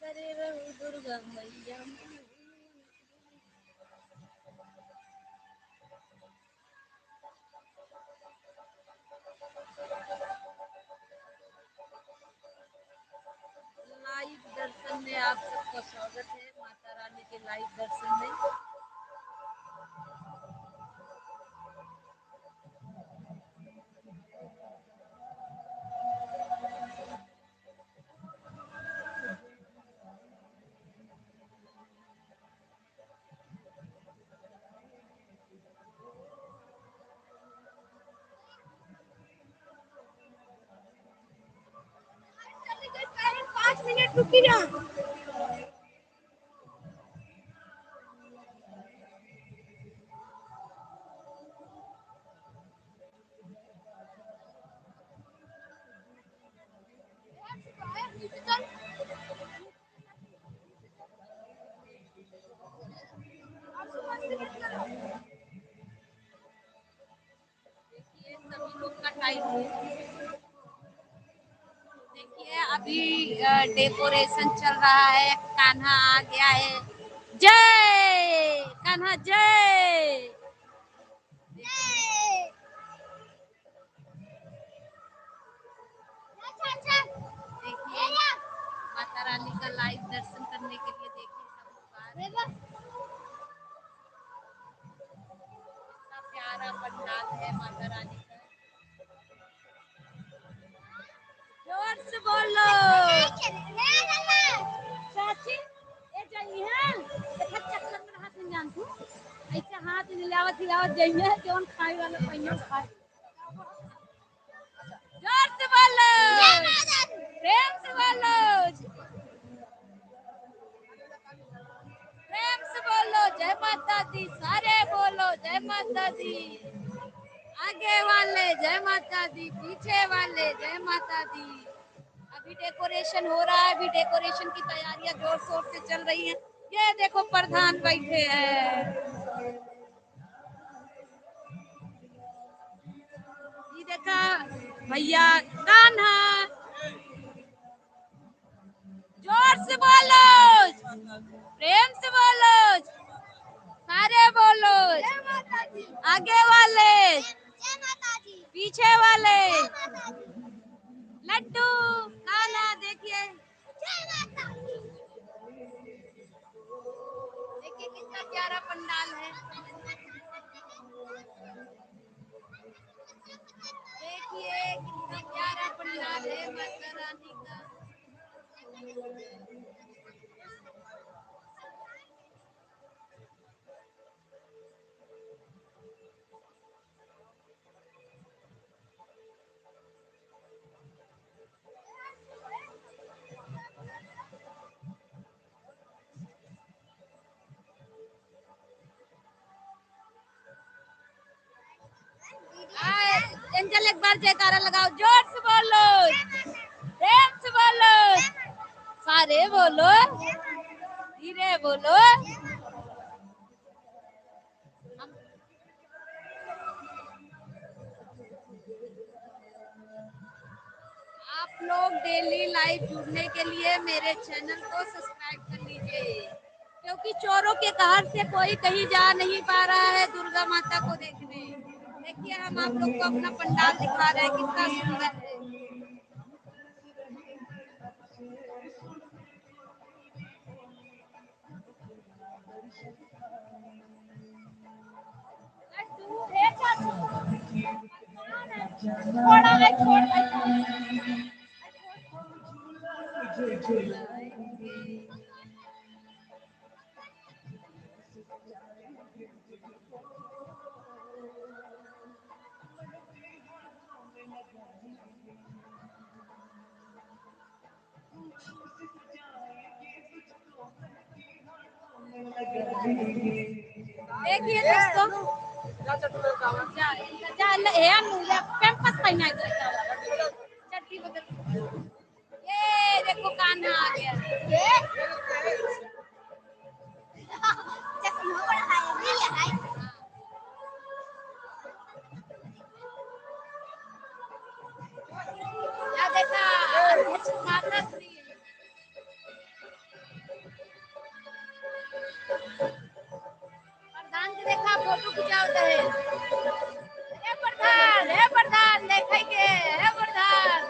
करे रहू दुर्गा मैया। लाइव दर्शन में आप सबका स्वागत है, माता रानी के लाइव दर्शन में। पाँच मिनट रुकी जा। देखिए सभी लोग का टाइम देखिए अभी डेकोरेशन चल रहा है। कान्हा आ गया है। जय कान्हा जय। देखिए माता रानी का लाइव दर्शन करने के लिए देखिए सब लोग आ रहे हैं। इतना प्यारा पंडाल है माता रानी का। जोर से बोलो। चाची ए जइहे देखा चक्कर में हाथ में जान तू ऐसे हाथ हिलावत हिलावत जइहे कौन खाई वाला पहिया खाए। जोर से बोलो। प्रेम से बोलो। प्रेम से बोलो जय माता दी। सारे बोलो जय माता दी। आगे वाले जय माता दी, पीछे वाले जय माता दी। अभी डेकोरेशन हो रहा है। अभी डेकोरेशन की तैयारियां जोर शोर से चल रही हैं। ये देखो प्रधान बैठे हैं। ये देखा भैया कान्हा। जोर से बोलो। प्रेम से बोलो। सारे बोलो। आगे वाले पीछे वाले। लड्डू कान्हा देखिए। देखिए कितना प्यारा पंडाल है। देखिए कितना प्यारा पंडाल है माता रानी का। एंजल एक बार जयकारा लगाओ। जोर से बोलो। प्रेम से बोलो। सारे बोलो। धीरे बोलो। आप लोग डेली लाइव जुड़ने के लिए मेरे चैनल को सब्सक्राइब कर लीजिए, क्योंकि चोरों के कहर से कोई कहीं जा नहीं पा रहा है दुर्गा माता को देखने। देखिए हम आप लोग को अपना पंडाल दिखा रहे हैं कितना सुंदर है। देखिए दोस्तों ये देखो कान्हा आ गया। देखा माता श्री फोटो खिंचाओ दहेज। हे प्रधान देखे के हे प्रधान,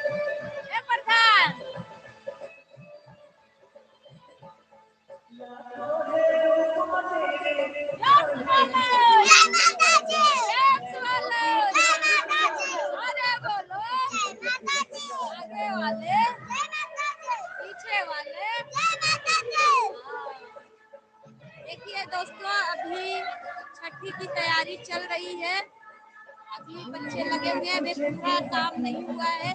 हे प्रधान। अरे बोलो आगे वाले पीछे वाले। देखिए दोस्तों अभी छठी की तैयारी चल रही है। अभी बच्चे लगे हुए हैं, अभी पूरा काम नहीं हुआ है।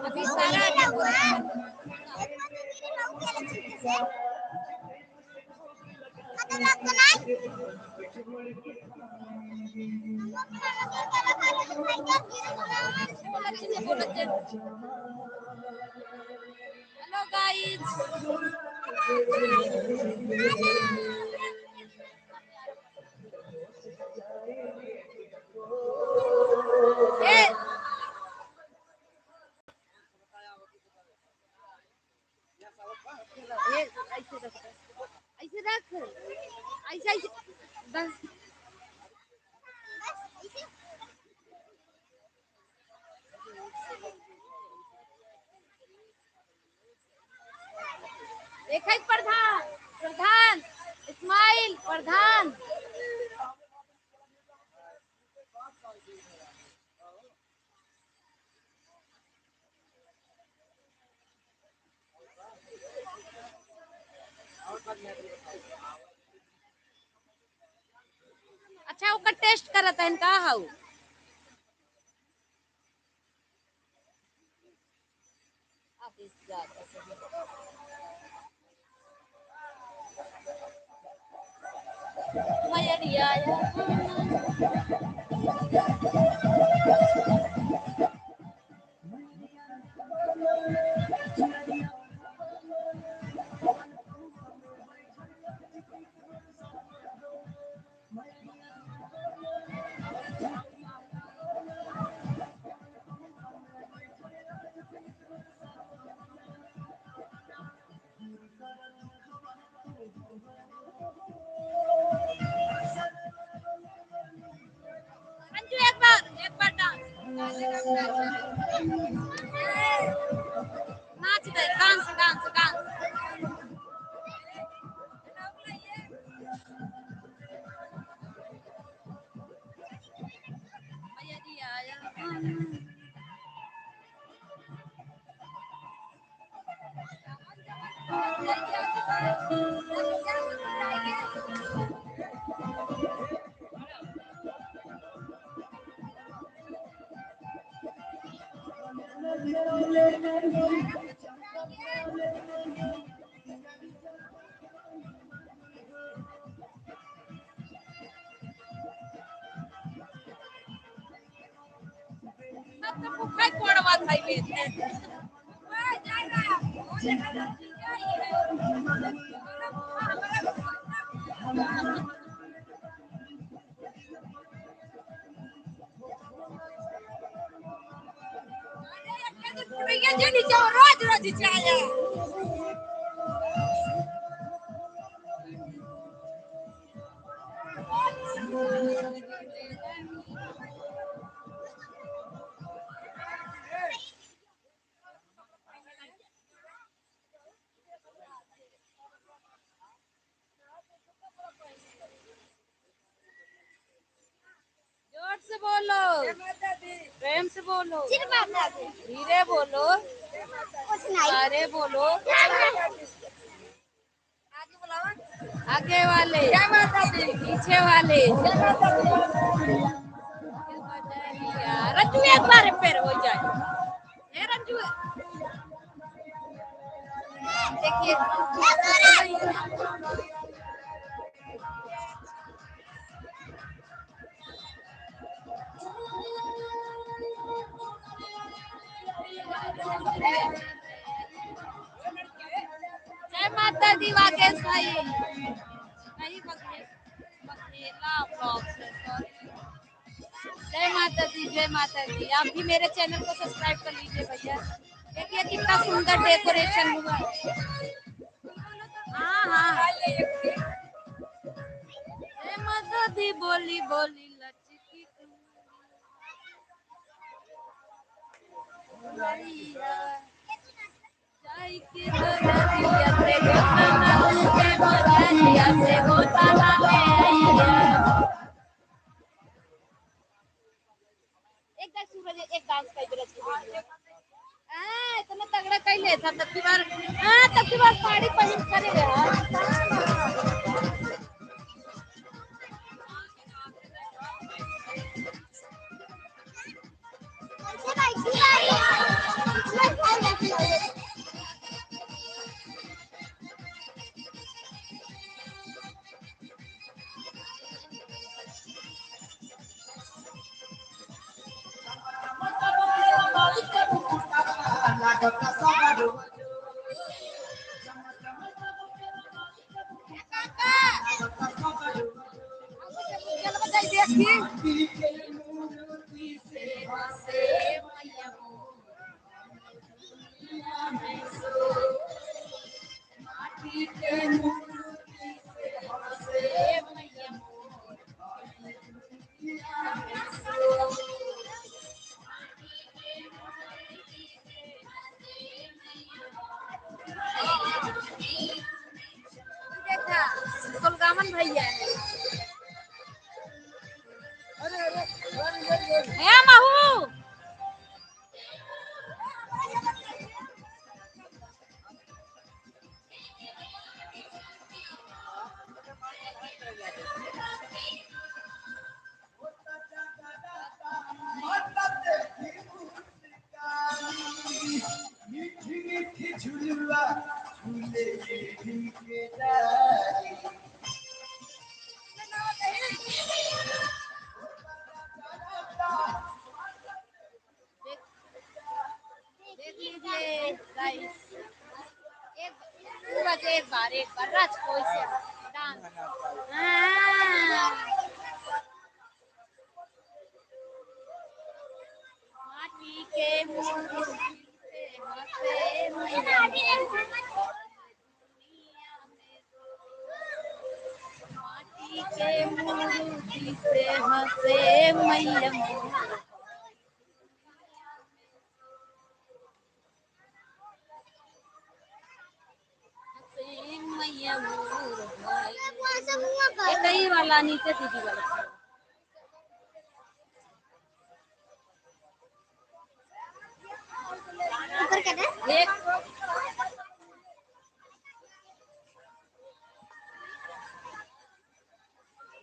अभी सारा डेकोरेशन हेलो गाइस, ऐसे रख ऐसे ऐसे बस। देखा प्रधान, प्रधान इस्माइल प्रधान। अच्छा ओकर टेस्ट करत है का हऊ मयरिया अंजू एक बार डांस नाच दे, डांस डांस डांस। सब तो भूखा कोड़वा खाइबे ये जो नीचे रोज रोज चाहे जोर से बोलो, प्रेम से बोलो, धीरे बोलो, अरे बोलो। आगे वाले पीछे वाले। रंजू एक बार फिर हो जाए। ए रंजू देखिए जय माता दी वाकेश भाई नहीं बघेला ब्लॉग से सॉरी। जय माता दी, जय माता दी। आप भी मेरे चैनल को सब्सक्राइब कर लीजिए भैया। देखिए कितना सुंदर डेकोरेशन हुआ है। हाँ हाँ जय माता दी। सी बोली बोली लचकी भैया चाय की बदलिया से गोताना के बदलिया से गोताना ले आइया। एक गाय सूरज एक डांस का इधर की वीडियो इतना तगड़ा कैले था तब की बार साड़ी पहन करे यार। भैया महू झुलवा झूले के डाली देख लीजिए गाइस एक बार राज कोई से डांस माटी के मूर्ति से हंसे मैया माटी के मूर्ति से हंसे मैया मैया कई वाला नीचे दीदी वाला एक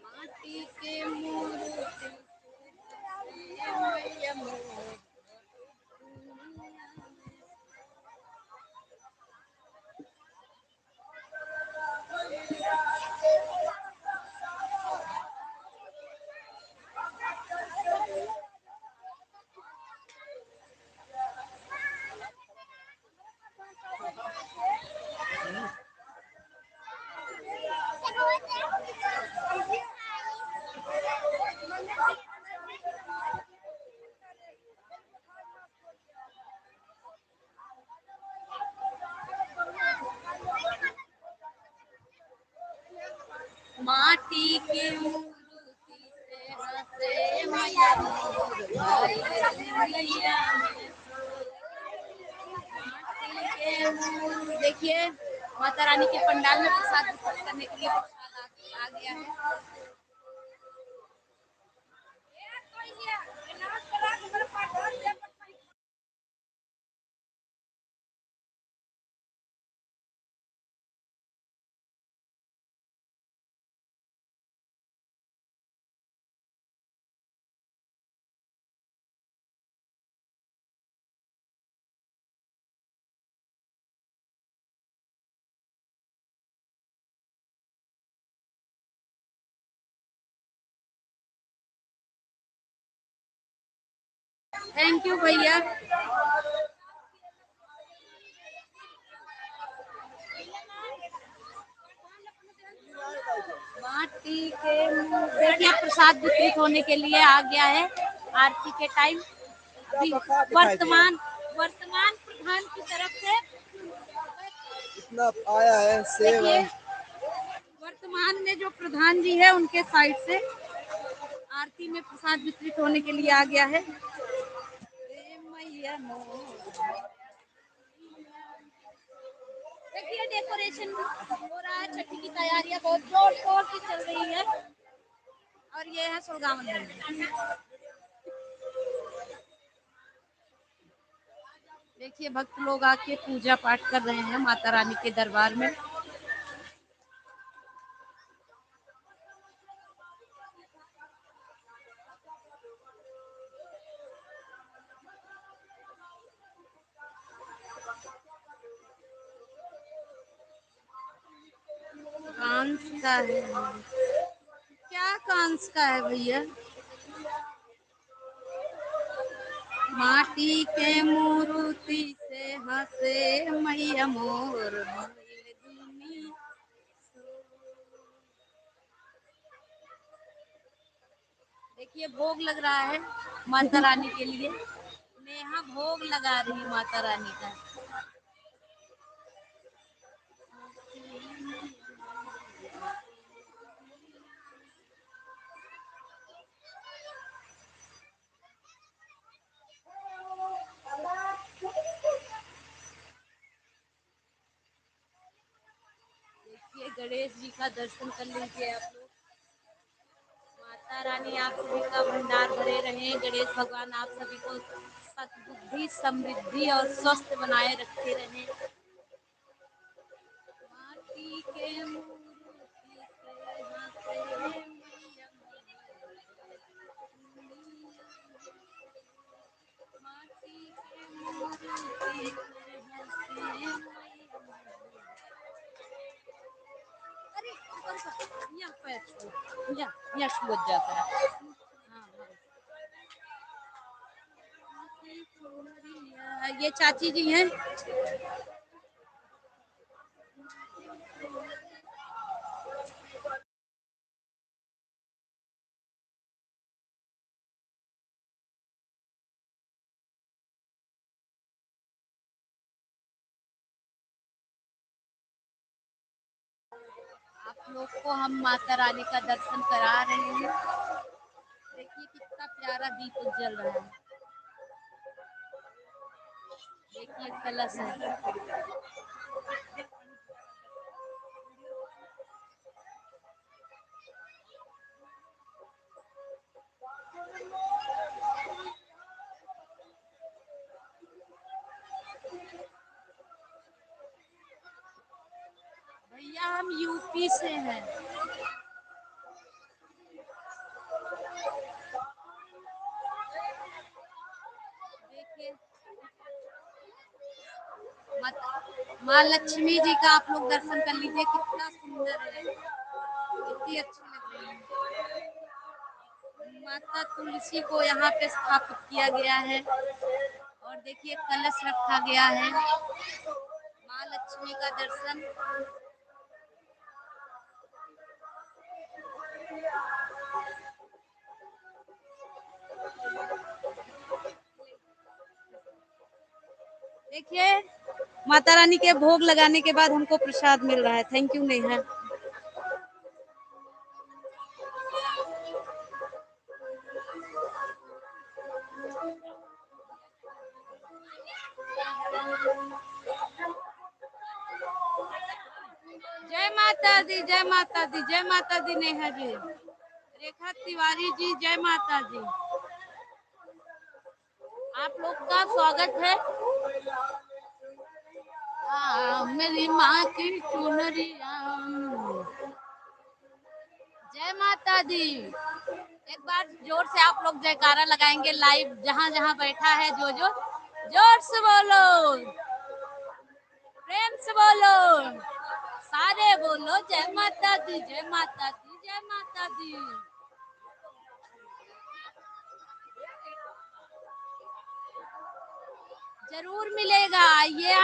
माटी के मूर्ति मैया माटी के मूर्ति से हंसे मैया देखिए माता रानी के पंडाल में प्रसाद वितरित करने के लिए प्रसाद आ गया है। थैंक यू भैया। माटी के देखिए प्रसाद वितरित होने के लिए आ गया है आरती के टाइम। अभी वर्तमान प्रधान की तरफ से इतना आया है सेव है। वर्तमान में जो प्रधान जी है उनके साइड से आरती में प्रसाद वितरित होने के लिए आ गया है। मैया मोर। देखिए डेकोरेशन हो रहा है, छठी की तैयारियां बहुत जोर शोर से चल रही है। और ये है सुरगावन मंदिर। देखिए भक्त लोग आके पूजा पाठ कर रहे हैं माता रानी के दरबार में। कांस का है, क्या कांस का है भैया? माटी के मूर्ति से हंसे मैया मोर। देखिए भोग लग रहा है माता रानी के लिए। नेहा भोग लगा रही है माता रानी का। देखिए गणेश जी का दर्शन कर लीजिए आप लोग। माता रानी आप सभी का भंडार भरे रहे। गणेश भगवान आप सभी को सद्बुद्धि, समृद्धि और स्वस्थ बनाए रखे रहे। माटी के मूर्ति से हंसे मैया मोर। माटी के मूर्ति से हंसे मैया मोर। अरे यहाँ पैर छू, यहाँ छू जाता है। हाँ, हाँ। ये चाची जी हैं। आप लोग को हम माता रानी का दर्शन करा रहे हैं। देखिए कितना प्यारा दीप जल रहा है। देखिए कलश है। भैया हम यूपी से हैं। देखिए माँ लक्ष्मी जी का आप लोग दर्शन कर लीजिए, कितना सुंदर है, कितनी अच्छी लग रही है। माता तुलसी को यहाँ पे स्थापित किया गया है और देखिए कलश रखा गया है। माँ लक्ष्मी का दर्शन। देखिए माता रानी के भोग लगाने के बाद हमको प्रसाद मिल रहा है। Thank you Neha. जय माता दी, जय माता दी, जय माता दी नेहा जी। रेखा तिवारी जी जय माता दी। आप लोग का स्वागत है। मेरी माँ की चुनरिया। जय माता दी। एक बार जोर से आप लोग जयकारा लगाएंगे लाइव, जहाँ जहाँ बैठा है जो जो, जोर से बोलो, प्रेम से बोलो, सारे बोलो जय माता दी, जय माता दी, जय माता दी। जरूर मिलेगा, आइए।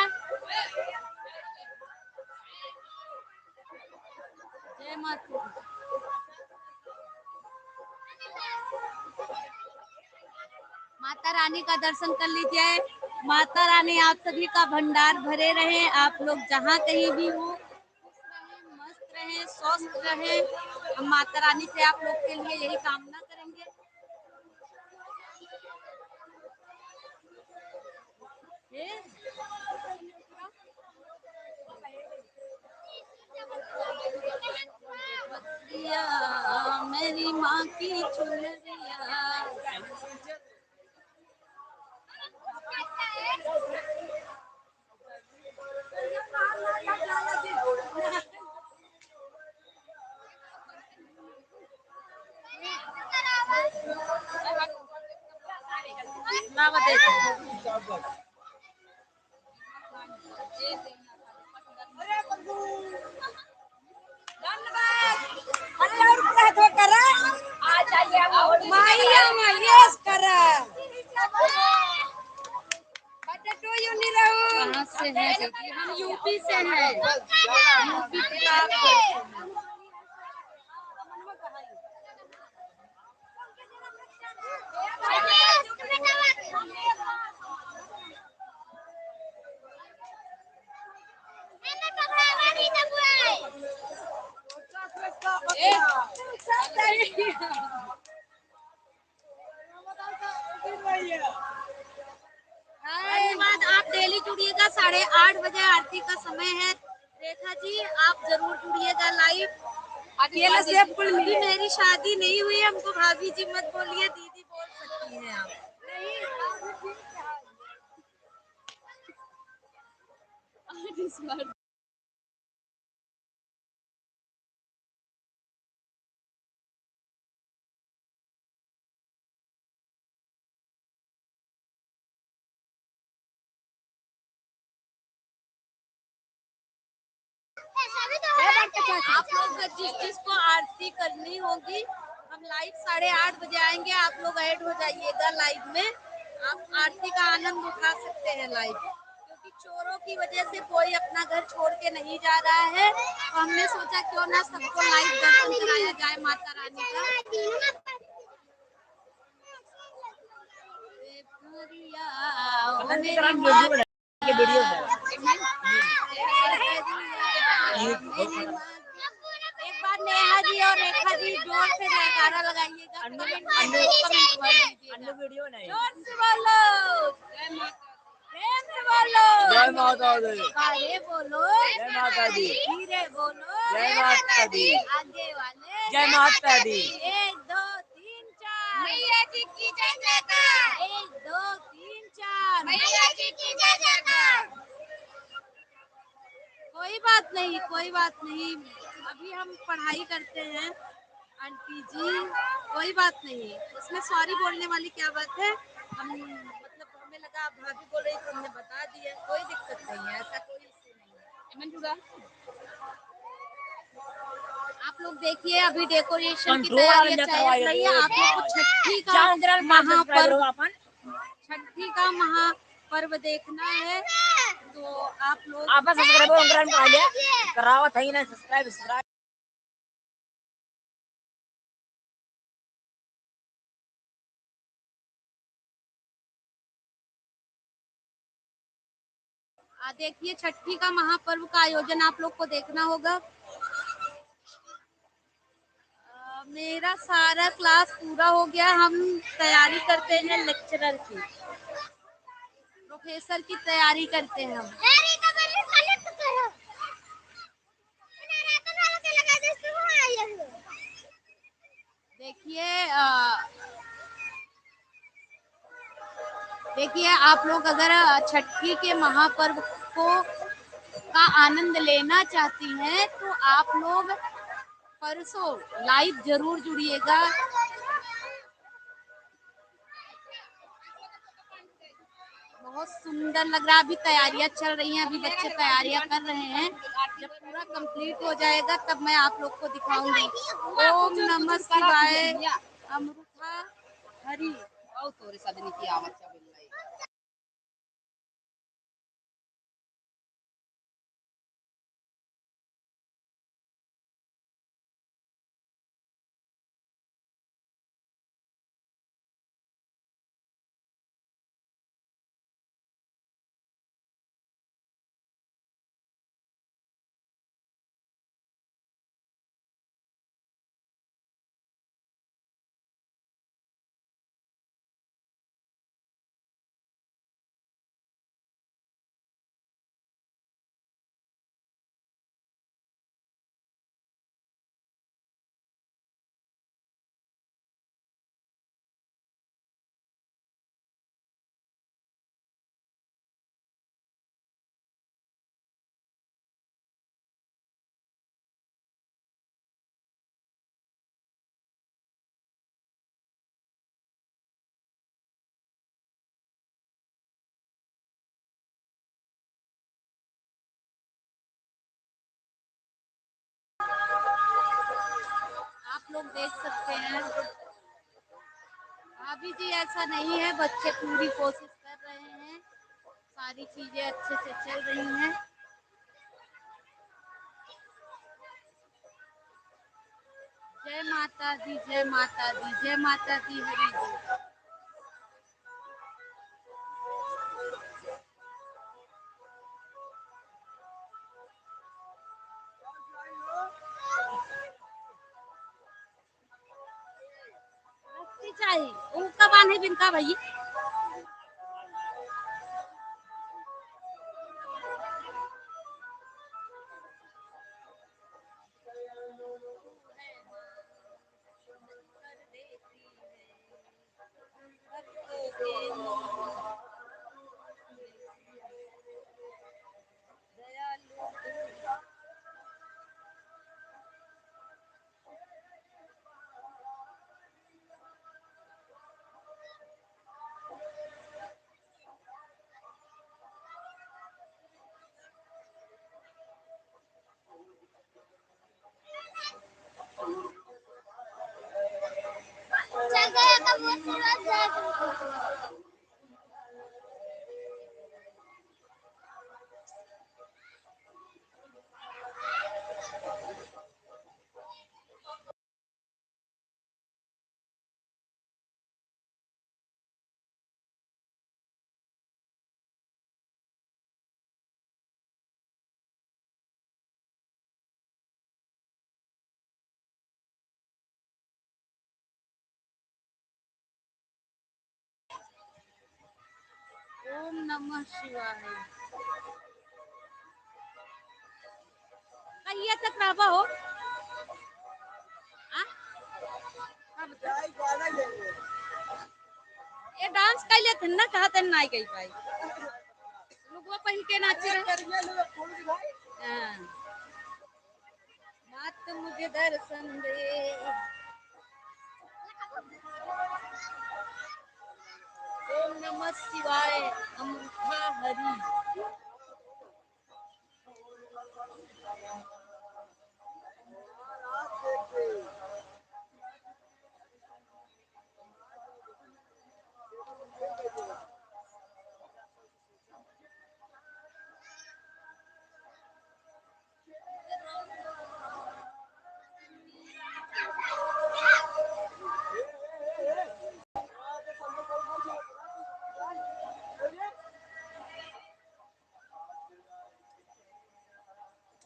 जय माता। माता रानी का दर्शन कर लीजिए। माता रानी आप सभी का भंडार भरे रहे। आप लोग जहाँ कहीं भी हो, मस्त रहें, स्वस्थ रहें। हम माता रानी से आप लोग के लिए यही कामना करेंगे। मेरी माँ की चुनरिया। कहाँ से है दीदी? हम यूपी से हैं। यूपी प्रतापगढ़ से हैं। धन्यवाद। आप डेली जुड़िएगा, 8:30 आरती का समय है। रेखा जी आप जरूर जुड़िएगा लाइव। अभी मेरी शादी नहीं हुई, हमको भाभी जी मत बोलिए, दीदी बोल सकती हैं आप। आप लोग जिस जिसको आरती करनी होगी, हम लाइव 8:30 आएंगे, आप लोग ऐड हो जाइएगा लाइव में। आप आरती का आनंद उठा सकते हैं लाइव, क्योंकि चोरों की वजह से कोई अपना घर छोड़ के नहीं जा रहा है, तो हमने सोचा क्यों ना सबको लाइव दर्शन कराया जाए माता रानी का। एक बार नेहा जी और रेखा जी जोर से जयकारा लगाइएगा। वीडियो नहीं जोर से बोलो, प्रेम से बोलो, जय माता दी। अरे बोलो जय माता दी, धीरे बोलो जय माता दी, आगे वाले जय माता दी। 1 2 3 4 मैया जी की जय जयकार। 1 2 3 4 मैया जी की जय जयकार। कोई बात नहीं, कोई बात नहीं, अभी हम पढ़ाई करते हैं आंटी जी, कोई बात नहीं, इसमें सॉरी बोलने वाली क्या बात है। हम मतलब हमें लगा भाभी बोल रही तो हमने बता दिया, कोई दिक्कत नहीं है, ऐसा कोई इशू नहीं है। आप लोग देखिए अभी डेकोरेशन की तैयारी चल रही है। आप लोग को छठी का महापर्व, छठी का महापर्व देखना है, तो आप लोग सब्सक्राइब देखिए छठी का महापर्व का आयोजन आप लोग को देखना होगा। मेरा सारा क्लास पूरा हो गया, हम तैयारी करते हैं लेक्चरर की, प्रोफेसर की तैयारी करते हैं हम। देखिए आप लोग अगर छठी के महापर्व को का आनंद लेना चाहती हैं तो आप लोग परसों लाइव जरूर जुड़िएगा। बहुत सुंदर लग रहा है, अभी तैयारियां चल रही हैं, अभी बच्चे तैयारियां कर रहे हैं, जब पूरा कंप्लीट हो जाएगा तब मैं आप लोग को दिखाऊंगी। ओम नमः शिवाय, अमृता हरि। लोग देख सकते हैं। अभी जी ऐसा नहीं है, बच्चे पूरी कोशिश कर रहे हैं, सारी चीजें अच्छे से चल रही हैं। जय माता दी, जय माता दी, जय माता दी, हरि बोल। रस्सी चाहिए उनका बांधे बिनका भैया। चल गया तो वो सूरज। ओम नमः शिवाय। कहिए तक रहबा हो। हाँ? हाँ बता। ये डांस कैले थे ना, कहा थे नहीं कही पाई। लोगों पहन के नाचे रहे। हाँ। मात मुझे दर्शन दे। ओम नमः शिवाय। अमृता हरि।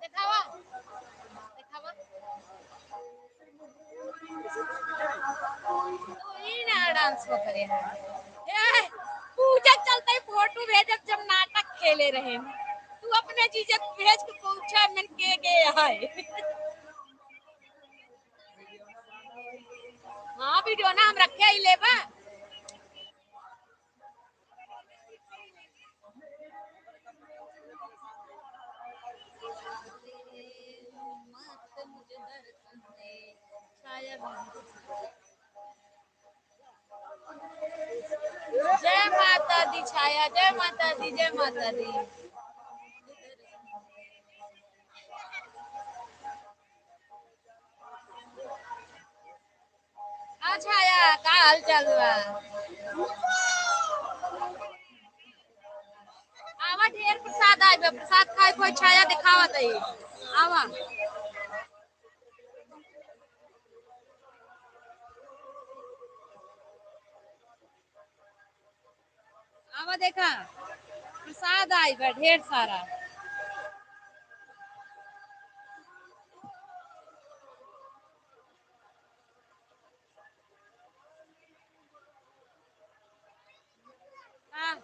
दिखावा दिखावा। तो ये ना डांस वो करे हैं। ए, पूजा चलते ही फोटो भेजब जब नाटक खेले रहे। तू अपने चीजें भेज के पूछा मन के गए है। हाँ वीडियो ना हम रखे ही लेबा। मत मुझे दर्शन दे। छाया जय माता दी छाया, जय माता दी, जय माता दी। हाँ छाया का हाल चाल बा। आवा ढेर प्रसाद आए बा, प्रसाद खाए कोई छाया दिखावत है। आवा आवा देखा प्रसाद आई बा ढेर सारा। हाँ।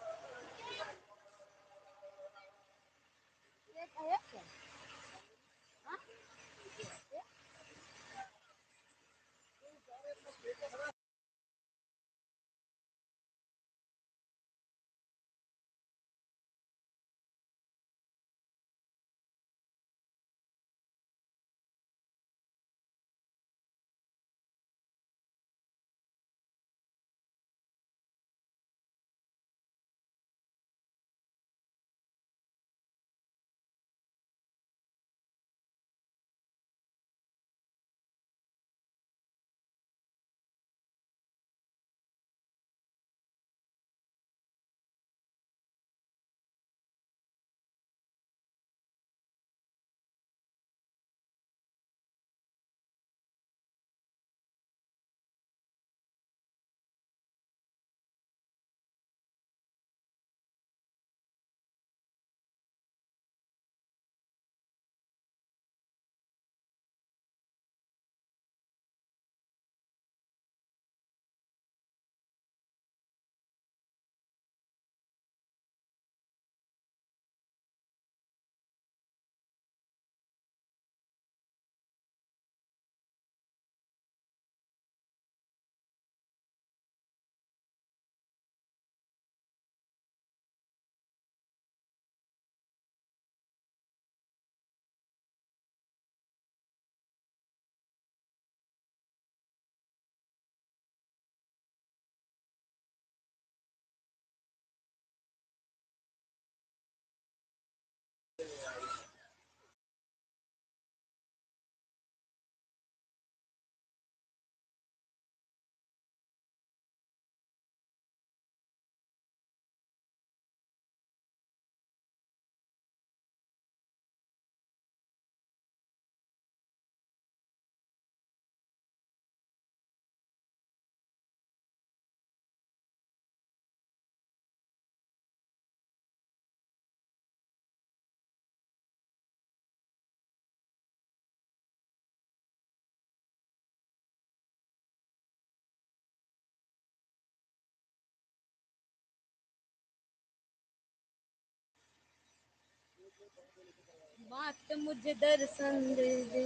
बात मुझे दर्शन दे दे।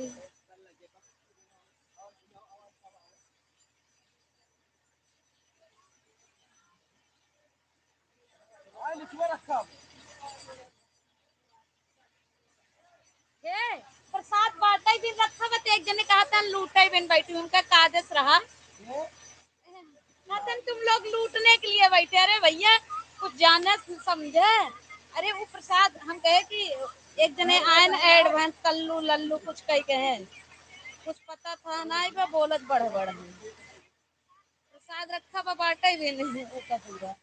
ये प्रसाद बांटा ही भी रखा बत एक जने कहा था लूटा ही बिन बैठी उनका कादस रहा। मतलब तुम लोग लूटने के लिए बैठे। अरे भैया कुछ जाने समझे। अरे वो प्रसाद हम कहे कि एक जने आए न एडवांस कल्लू लल्लू कुछ कही कहे कुछ पता था ना ही बोलत बड़े बड़े प्रसाद रखा बा बांटा ही भी नहीं उसका पूरा।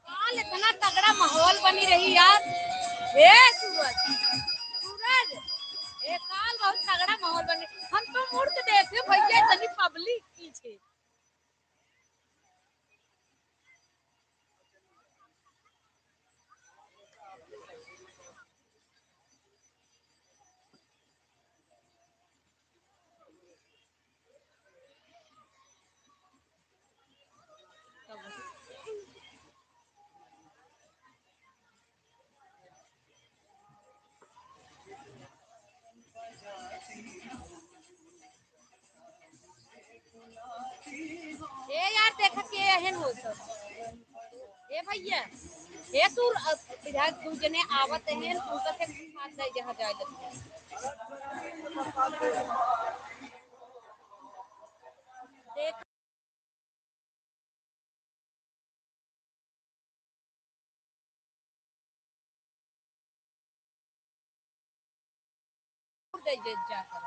काल इतना तगड़ा माहौल बनी रही यार। हे सूरज सूरज ये काल बहुत तगड़ा माहौल बने। हम तो मुड़ के देखे भैया इतनी पब्लिक पीछे। ए यार देखा के एहन हो सब। ए भैया ए तू इधर तू जने आवत है तू तो के साथ नहीं जहां जाए देख दे दे जा कर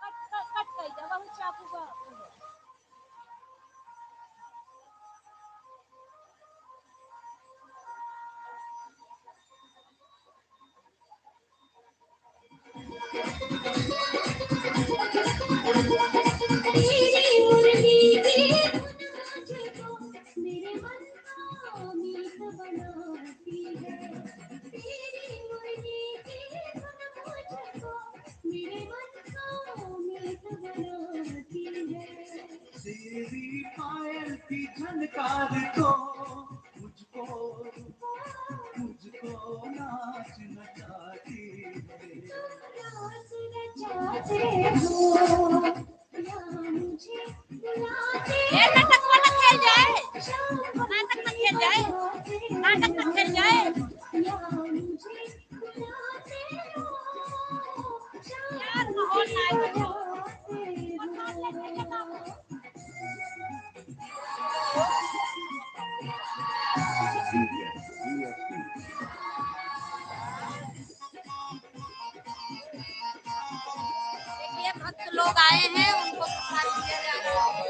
कट कट जा बहुत चाकू का। तेरी पायल की झनकार को मुझको मुझको नाच नचाती ये नाटक वाला खेल जाए नाटक में खेल जाए नाटक में खेल जाए यार माहौल ना है। देखिए भक्त लोग आए हैं उनको प्रसाद दिया जा रहा है।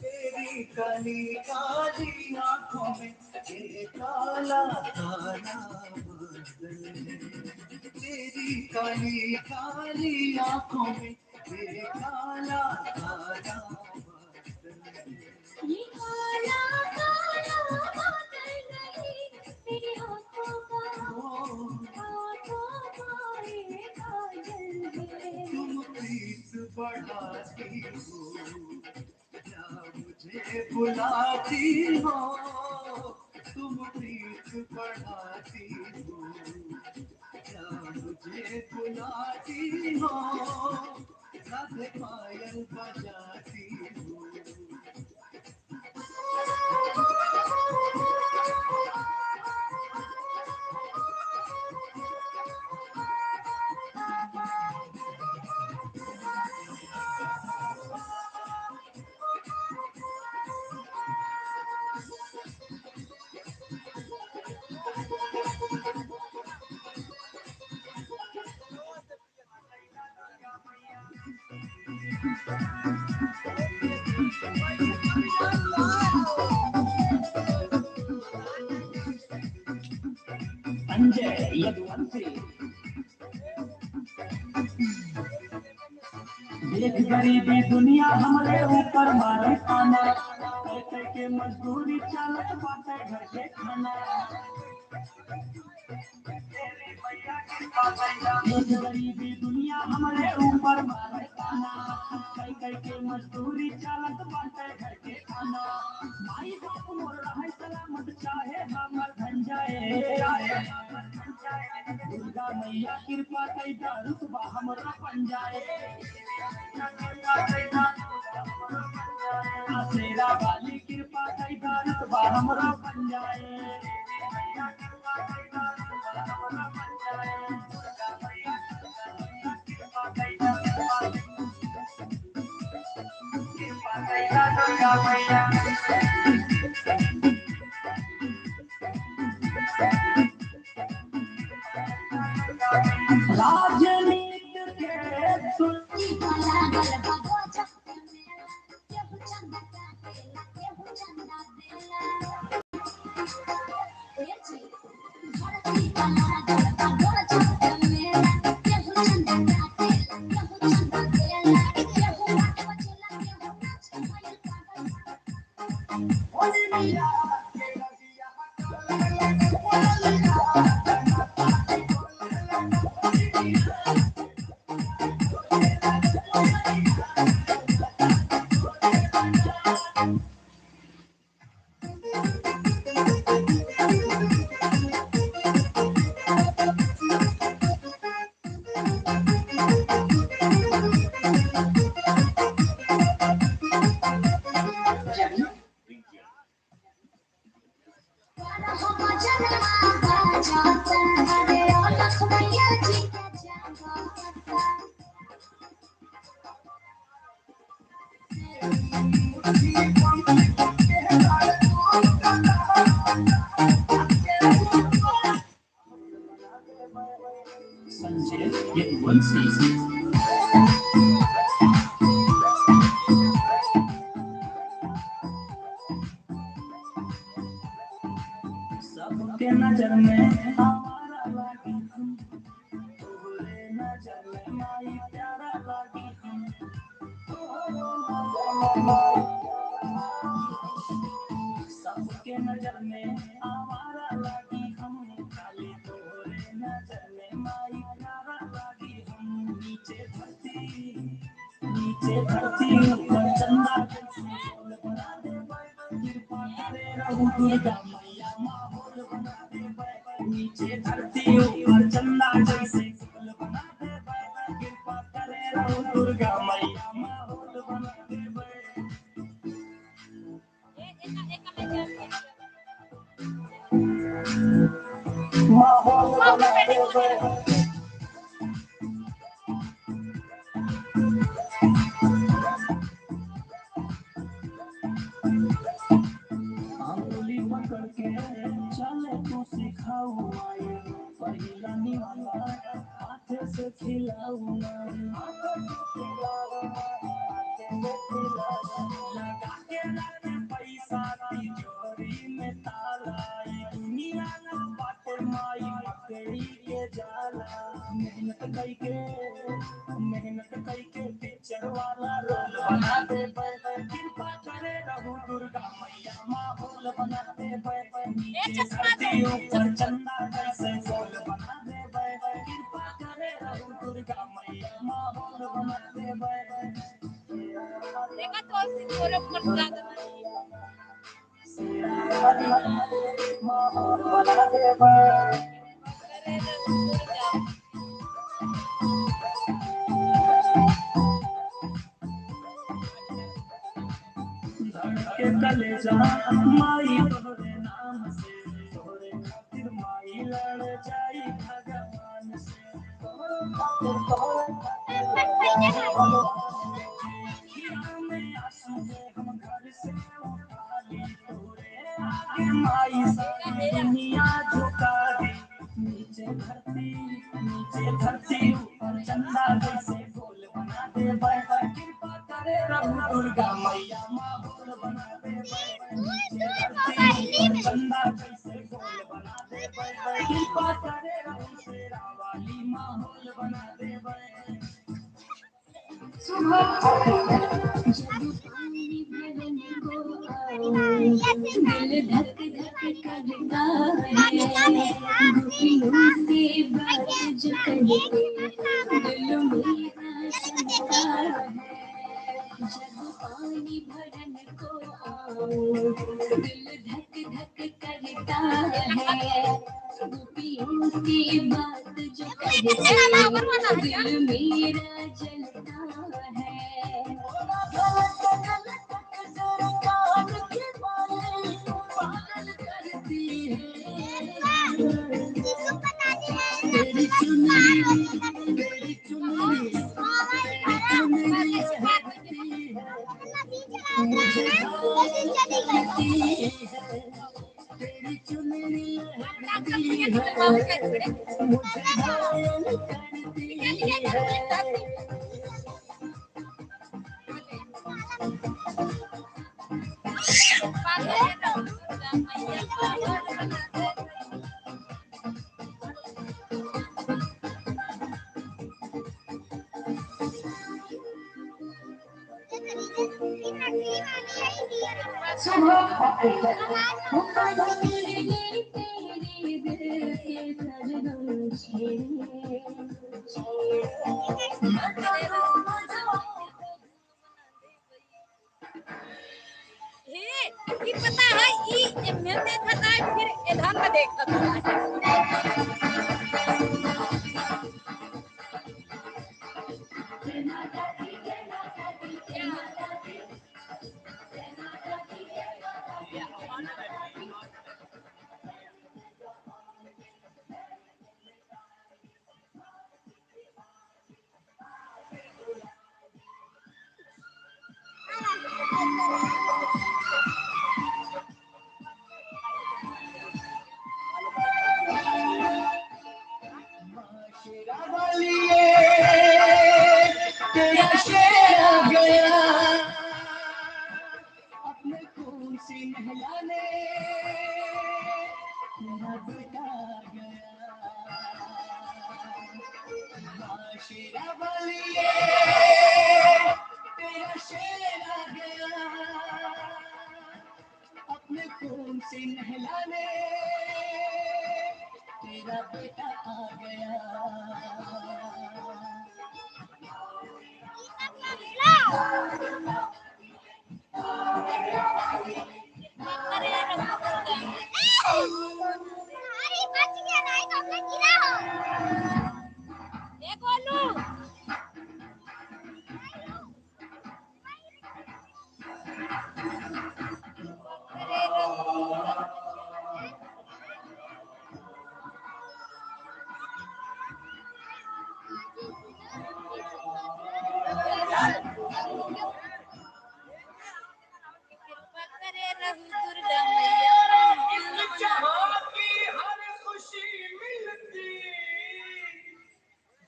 तेरी काली काली आंखों में ये काला काला बादल है तेरी काली काली आंखों में ये काला काला बादल है ये काला काला बादल नहीं तेरी आंखों का ये काजल है तुम प्रीत बढ़ाती हो क्या मुझे बुलाती हो तुम प्रीत बढ़ाती हो क्या मुझे बुलाती हो राधे पायल बजाती हो संजय यदुवंशी गरीबी दुनिया हमरे ऊपर मारे खाना, कह के मजदूरी चलत बाटे घर के खाना। गरीबी दुनिया हमरे ऊपर मारे खाना, कह के मजदूरी चलत बाटे घर के खाना। माई बाप मोर रहे सलामत चाहे हमर धन जाए, दुर्गा मैया कृपा कई रुतबा हमरा बन जाए। शेरा वाली कृपा कई रुतबा हमरा बन जाए। राजनीति के सुल्ती लागल बाबो चक्के मेला, केहू चंदा काटेला केहू चंदा देला। ए जी धरती लागल बाबो चक्के मेला, केहू चंदा काटेला केहू चंदा देला। केहू बात बचेला केहू नाच भइल पागल। ओली मिया के लगिया संजय यदुवंशी। सबके नजर में हमारा लागी हम, तोहरे नजर में माई प्यारा लागी हम। सबके नजर में हमारा लागी हम, खाली तोहरे नजर में माई प्यारा लागी हम। नीचे धरती ऊपर चंदा जैसे फूल बना दे, कृपा करे रहू दुर्गा मैया माहौल बना दे। नीचे धरती ऊपर चंदा जैसे फूल बना दे, कृपा करे रहू दुर्गा मैया माहौल बना दे। माहौल बना दे। अंगुली पकड़ के चले तू सिखाऊ माई, पहिला निवाला हाथ से खिलाऊ माई। लगा के रख पैसा तिजोरी में ताला, दुनिया न बाटे माई पकड़ी के जाला। मेहनत करके पिक्चर वाला रोल बना दे, कृपा करे रहू दुर्गा मैया माहौल बना दे। नीचे धरती ऊपर चंदा जैसे फूल बना दे, कृपा करे रहू दुर्गा मैया माहौल बना दे। देखा तो सिंदूर पर लगा माहौल बना दे। करे दुर्गा धड़के कलेजा माई तोहरे नाम से, तोहरे खातिर माई लड़ जाई भगवान से। खीरा में आंसू है हम घर से उठा ली, तोहरे आगे माई सारी दुनिया झुका दी। नीचे धरती ऊपर चंदा जैसे फूल बना दे, कृपा करे रहू दुर्गा मैया माहौल बना दे। नीचे धरती ऊपर चंदा जैसे फूल बना दे, कृपा करे रहू शेरा वाली माहौल बना दे। जब पानी भरने को दिल धक धक करता है, गोपियों से बात जो करके दिल मेरा चलता है। जब पानी भरने को दिल धक धक करता है, गोपियों से बात जो करके दिल मेरा जलता है। तेरी चुनरी तेरी चुनरी तेरी चुनरी हटती है, मुझे लगती है। तेरी चुनरी हटती है, मुझे घायल करती है। ये पता है ये मैं देखा था फिर इधर में देखा था। तेरा शेर आ गया अपने खून से नहलाने, तेरा बेटा आ गया। शेरा वालिए तेरा शेर आ गया अपने खून से नहलाने, तेरा बेटा आ गया।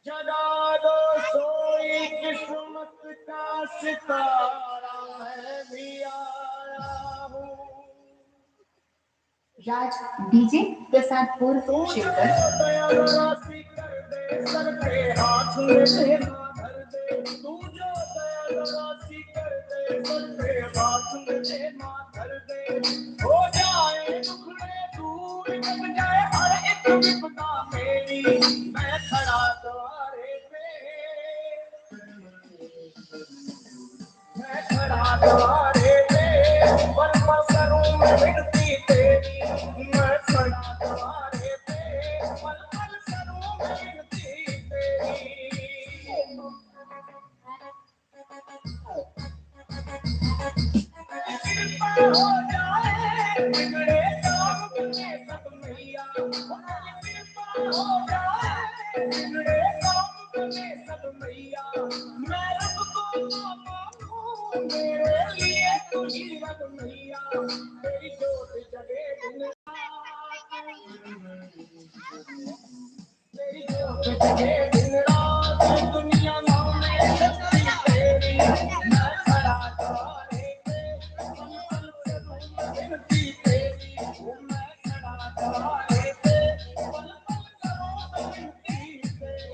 जगा दो सोई किस्मत का सितारा है भी आया हूँ। राज डीजे प्रसादपुर शिवकर। सर पे हाथ में लेना धर दे, तू जो दयासी कर दे, सर पे हाथ में लेना धर दे। हो जाए दुखड़े दूर कट जाए हर एक विपदा मेरी, मैं खड़ा द्वारे पे, मैं खड़ा द्वारे पे, पल पल करूं मैं विनती तेरी, मैं खड़ा द्वारे पे, पल पल करूं मैं विनती तेरी। कृपा हो जाए बिगड़े काम में सब मैया, कृपा हो जाए बिगड़े काम में सब मैया, मैं रब को ना मानूं मेरे लिए तू ही रब मैया, तेरी जोत जगे दिन तेरी जोत जगे दिन रात, दुनिया में शक्ति तेरी, मैं खड़ा द्वारे पे, पल पल करूं मैं विनती तेरी, मैं खड़ा द्वारे पे, पल पल करूं मैं विनती तेरी।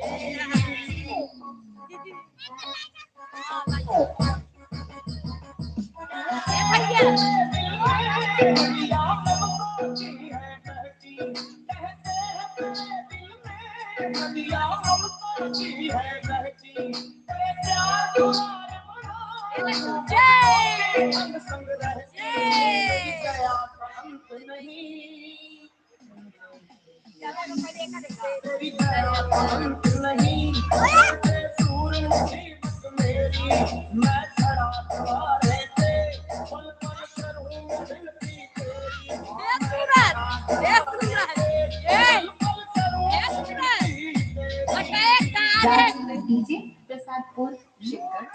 डीजे प्रसाद और शिवकर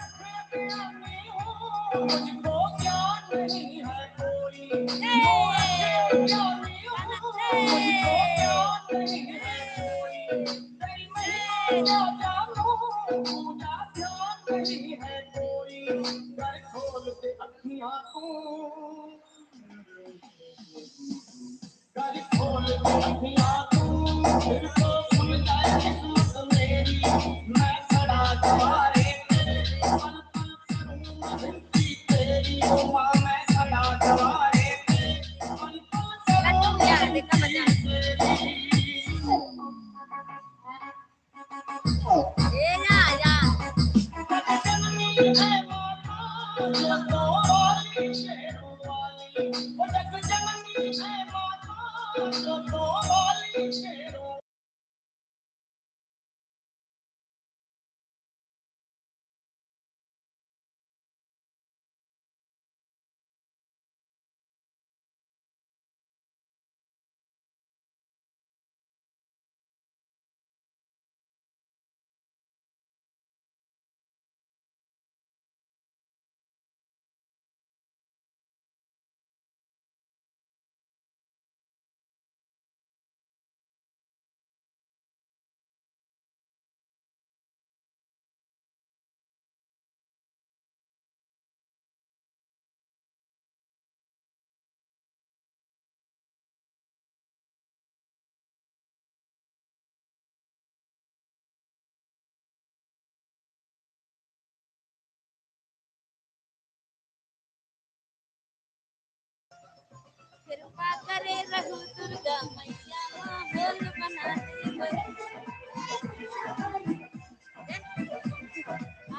कृपा करे रहु दुर्गा मैया माहौल बना दे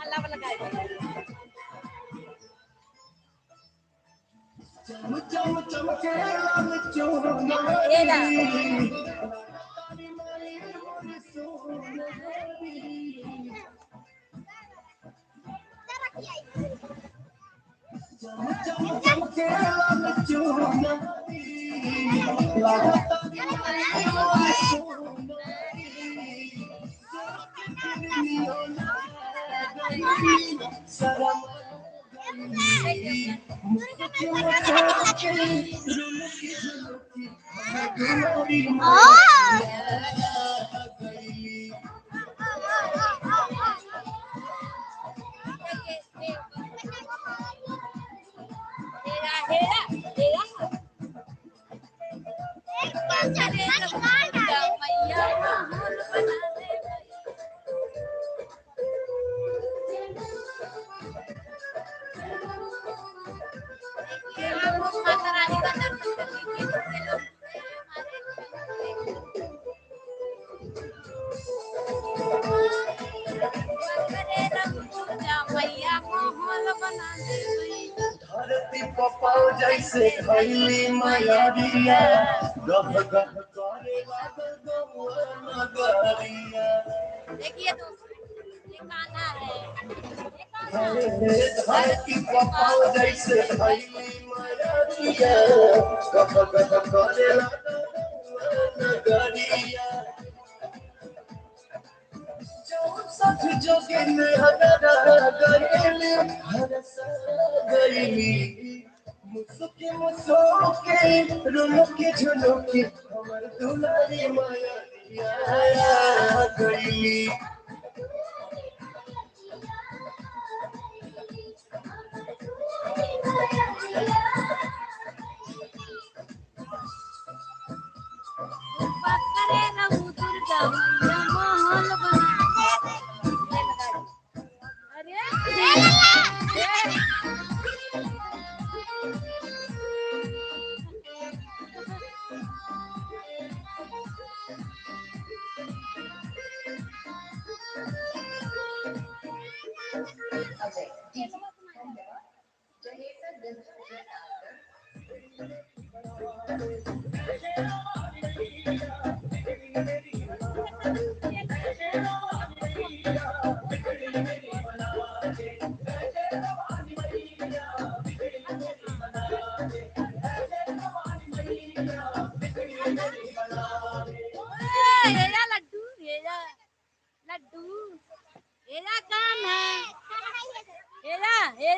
आला वाला गाय एला धरती पपाओ जैसे खैली मयरिया गभ गभ करे लागल गौआ नगरिया। देखिए दोस्तों ये गाना है धरती पपाओ जैसे खैली मयरिया गभ गभ करे लागल गौआ नगरिया। सख जोगिन हरा गईली हरसा गईली मुसुके मुसुके रुनुके झुनुके हमर दुलारी माया गईली। करे रहु दुर्गा मैया माहौल बना अरे ये जा लड्डू, ये जा लड्डू, ये जा कान है, ये जा ये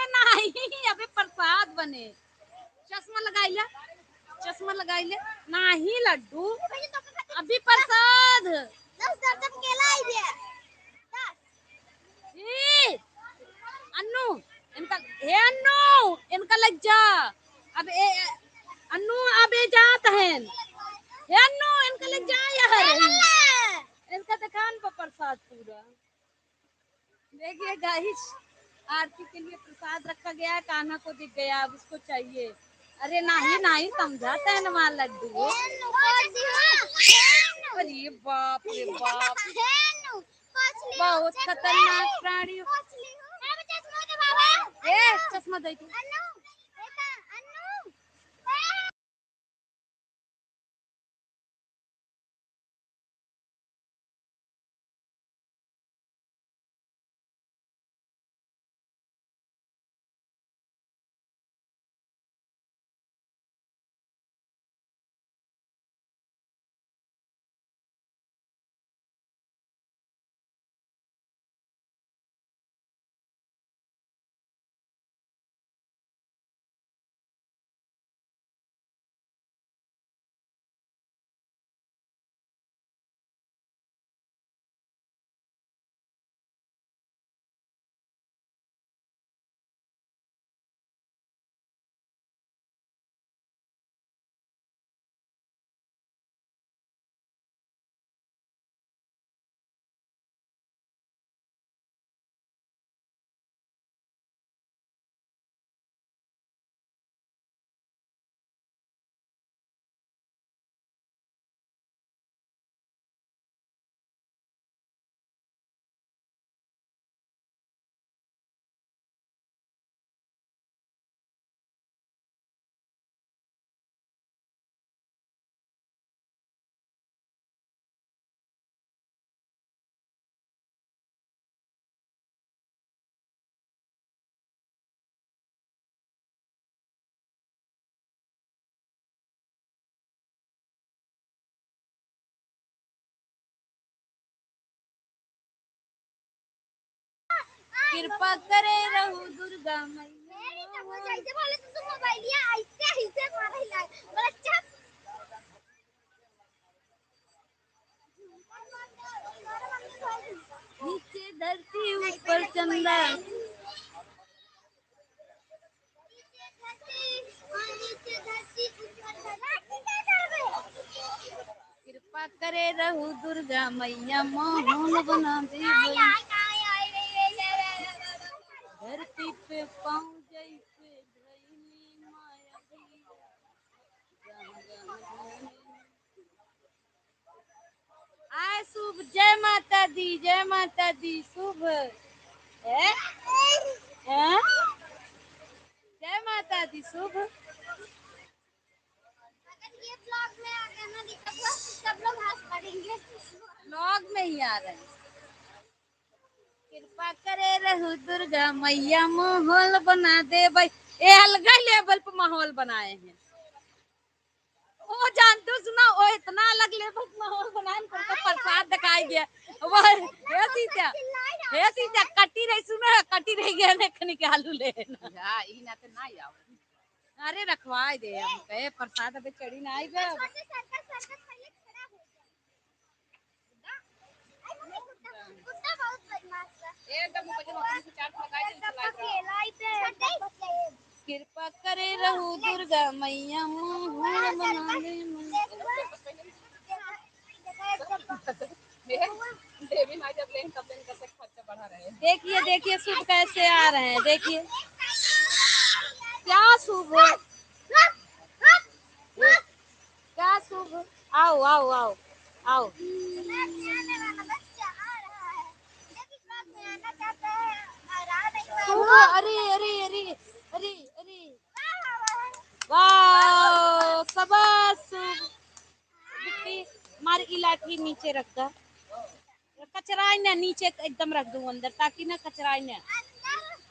नहीं अबे प्रसाद बने। चश्मा लगाई ले, चश्मा लगाई ले, नहीं लड्डू अभी प्रसाद। ई, अन्नू इनका, हे अन्नू इनका लग जा। अब अन्नू अब ये जात है, हे अन्नू इनका लग जा यार, इनका दुकान पर प्रसाद पूरा। देखिए गाइस, आरती के लिए प्रसाद रखा गया है, कान्हा को दिख गया, अब उसको चाहिए। अरे नहीं नहीं समझाता है ना लड्डू। अरे बाप रे बाप, बहुत खतरनाक प्राणी। ए चश्मा दे तू। कृपा करे रहू दुर्गा मैया। नीचे धरती ऊपर चंदा, कृपा करे रहू दुर्गा मैया, मोहन बना दे धरती पे पाँव जैसे धइली माया दी। आय शुभ, जय माता दी, जय माता दी, शुभ है, है? जय माता दी, शुभ। ये ब्लॉग में आ गया ना दिक्कत, सब लोग हंस पड़ेंगे, ब्लॉग में ही आ रहे हैं। कृपा करे रहू दुर्गा मैया, माहौल बना दे भाई। ये अलग लेवल पे माहौल बनाए हैं, वो जानते हो, सुना वो इतना अलग लेवल पे माहौल बनाए, उनका प्रसाद दिखाई दिया। वो हे सीता कटी रही, सुनो कटी रही गया ने कनी के आलू लेना हां ई ना तो ना आओ। अरे रखवाई दे, हम कहे प्रसाद अबे चढ़ी ना आई बे। कृपा करे रहू दुर्गा मैया, मोहन बना दे देखिए देखिए शुभ कैसे आ रहे हैं, देखिए क्या शुभ, क्या शुभ। आओ आओ आओ आओ। अरे अरे अरे अरे अरे वाह शाबाश बिट्टी मार की लाठी नीचे रख दे कचरा न नीचे एकदम रख दूं अंदर ताकि ना कचरा न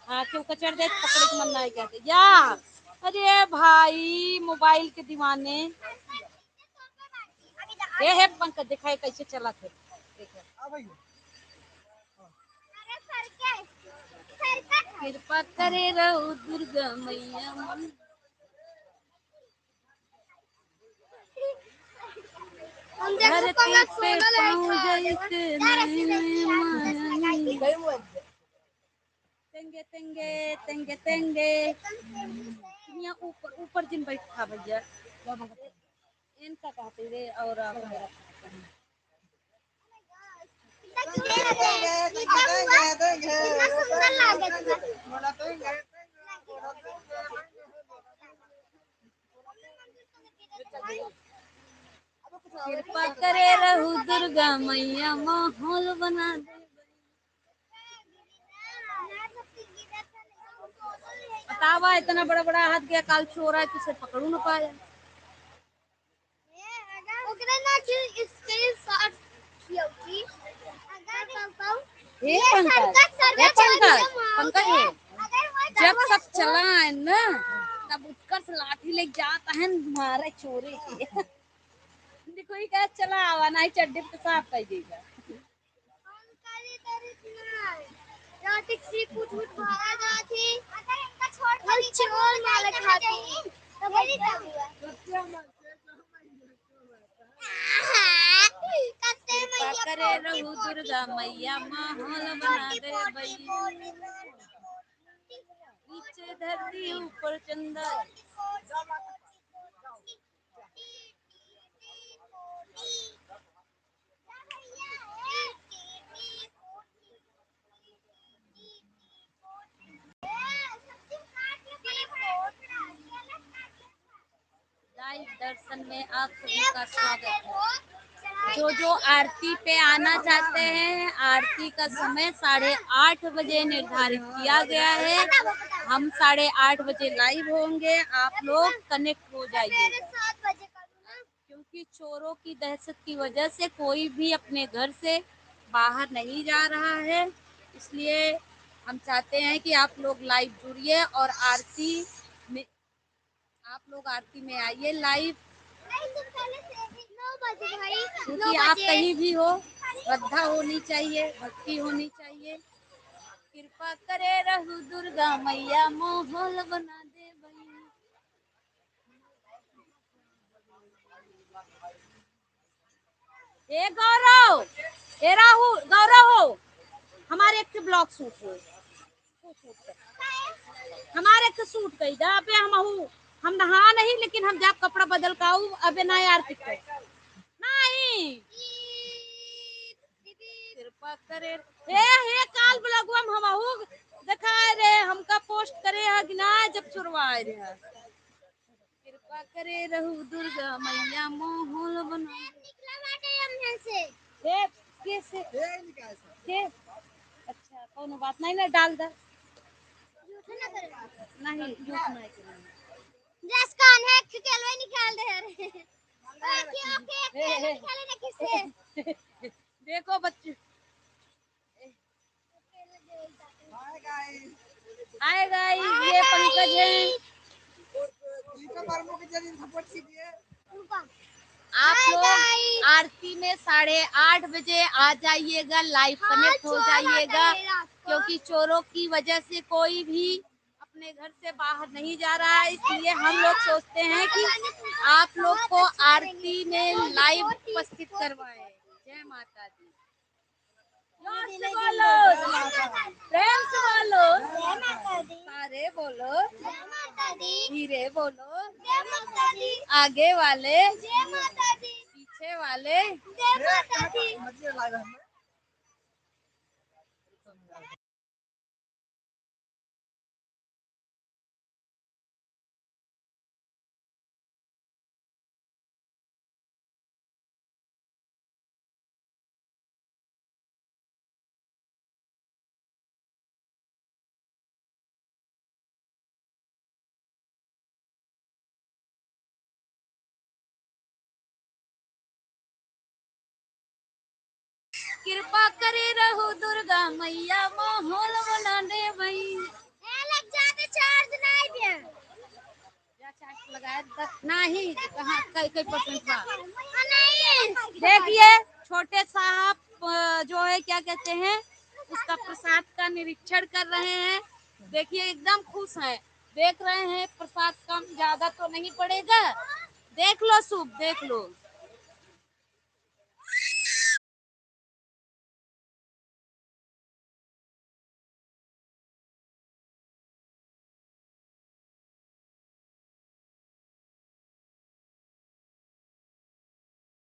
हाँ क्यों कचर दे पकड़े के मन ना कहते जा अरे भाई मोबाइल के दीवाने ये है पंकज दिखाए कैसे चला थे कृपा करे रहो दुर्गा मैया मन धरती पे पाँव जैसे तेंगे तेंगे तेंगे तेंगे यहाँ ऊपर ऊपर जिन बैठा भैया इनका कहते रे और कृपा करे रहू दुर्गा मैया माहौल बना दे बतावा इतना बड़ा बड़ा हाथ गया काल चोर है तुझे पकड़ू ना पाया ये पंकज पंकज है जब सब चला है ना तब उत्कर्ष लाठी लेके जाता है मारे चोरे के देखो ये क्या चला आवा नहीं चड्डे पे साफ कर देगा कृपा करे रहू दुर्गा मैया माहौल बना दे भैया नीचे धरती ऊपर चंदा लाइव दर्शन में आप सभी का स्वागत है जो आरती पे आना चाहते हैं आरती का समय 8:30 बजे निर्धारित किया गया है हम 8:30 बजे लाइव होंगे आप लोग कनेक्ट हो जाइए क्योंकि चोरों की दहशत की वजह से कोई भी अपने घर से बाहर नहीं जा रहा है इसलिए हम चाहते हैं कि आप लोग लाइव जुड़िए और आरती में आप लोग आरती में आइए लाइव क्योंकि आप कहीं भी हो श्रद्धा होनी चाहिए भक्ति होनी चाहिए कृपा करे रहू दुर्गा मैया माहौल बना दे भैया ए गौरव ए राहुल गौरव हो हमारे एक ब्लॉग शूट हो हमारे एक सूट कही दा पे हम नहा नहीं लेकिन हम जब कपड़ा बदल का अबे ना यार नहीं कृपा करे हे काल ब्लॉगवा हम देखा रे हमका पोस्ट करे है कि ना जब छुड़वाए रे कृपा करे रहू दुर्गा मैया माहौल बना दे कैसे के अच्छा कोनो बात नहीं ना डाल दे नहीं झूठ नहीं ड्रेस कौन है खेलवे निकाल दे रे ओके खेले ना किससे देखो बच्चे हाय गाइस ये पंकज है आप लोग आरती में 8:30 बजे आ जाइएगा लाइव कनेक्ट हो जाइएगा क्योंकि चोरों की वजह से कोई भी अपने घर से बाहर नहीं जा रहा है इसलिए हम लोग सोचते हैं कि आप लोग को आरती में लाइव उपस्थित करवाएं जय माता दी बोलो प्रेम से बोलो सारे बोलो धीरे बोलो आगे वाले पीछे वाले कृपा करे रहो दुर्गा मैया माहौल बना दे भाई। लग जाते चार्ज नहीं दिया। क्या चार्ज लगाया नहीं, कहाँ कई परसेंट का। नहीं देखिए छोटे साहब जो है क्या कहते हैं उसका प्रसाद का निरीक्षण कर रहे हैं। देखिए एकदम खुश हैं, देख रहे हैं प्रसाद कम ज्यादा तो नहीं पड़ेगा। देख लो शुभ, देख लो।